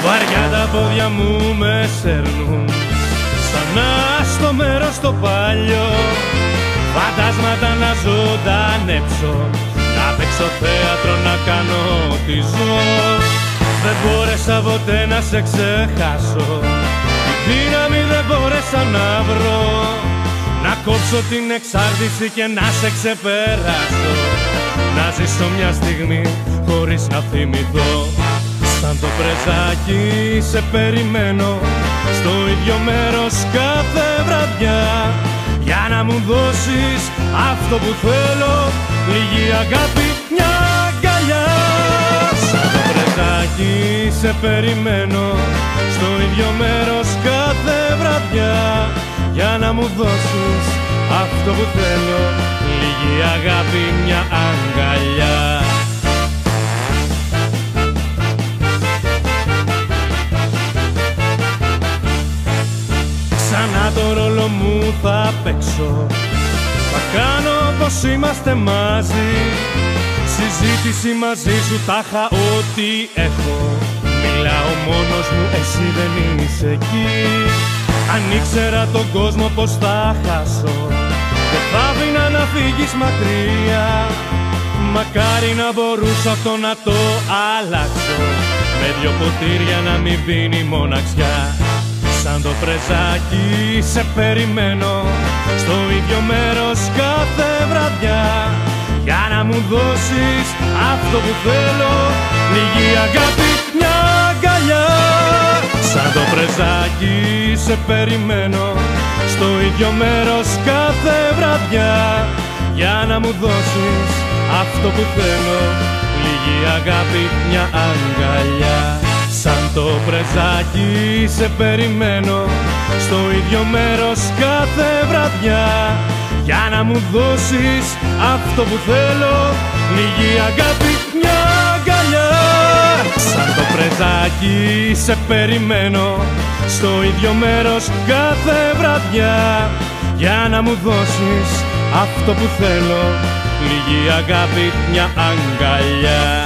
Βαριά τα πόδια μου με σέρνουν ξανά στο μέρος το παλιό. Φαντάσματα να ζωντανέψω, να παίξω θέατρο, να κάνω ό,τι ζω. Δεν μπόρεσα ποτέ να σε ξεχάσω, τη δύναμη δεν μπόρεσα να βρω, να κόψω την εξάρτηση και να σε ξεπεράσω, να ζήσω μια στιγμή χωρίς να θυμηθώ. Σαν το πρεζάκι σε περιμένω στο ίδιο μέρος κάθε βραδιά, για να μου δώσεις αυτό που θέλω, λίγη αγάπη, μια αγκαλιά. Σαν το πρεζάκι σε περιμένω στο ίδιο μέρος κάθε βραδιά, για να μου δώσεις αυτό που θέλω, λίγη αγάπη, μια αγκαλιά. Ξανά το ρόλο μου θα παίξω, θα κάνω πως είμαστε μαζί. Συζήτηση μαζί σου τάχα ό,τι έχω, μιλάω μόνος μου, εσύ δεν είσαι εκεί. Αν ήξερα τον κόσμο πως θα χάσω, δεν θα άφηνα να φύγεις μακριά. Μακάρι να μπορούσα αυτό να το αλλάξω, με δυο ποτήρια να μην πίνει μοναξιά. Σαν το πρεζάκι σε περιμένω στο ίδιο μέρος κάθε βραδιά, για να μου δώσεις αυτό που θέλω, λίγη αγάπη, μια αγκαλιά. Σαν το πρεζάκι σε περιμένω στο ίδιο μέρος κάθε βραδιά, για να μου δώσεις αυτό που θέλω, λίγη αγάπη, μια αγκαλιά. Σαν το πρεζάκι σε περιμένω στο ίδιο μέρος κάθε βραδιά, για να μου δώσεις αυτό που θέλω, λίγη αγάπη, μια αγκαλιά. Σαν το πρεζάκι σε περιμένω στο ίδιο μέρος κάθε βραδιά, για να μου δώσεις αυτό που θέλω, λίγη αγάπη, μια αγκαλιά.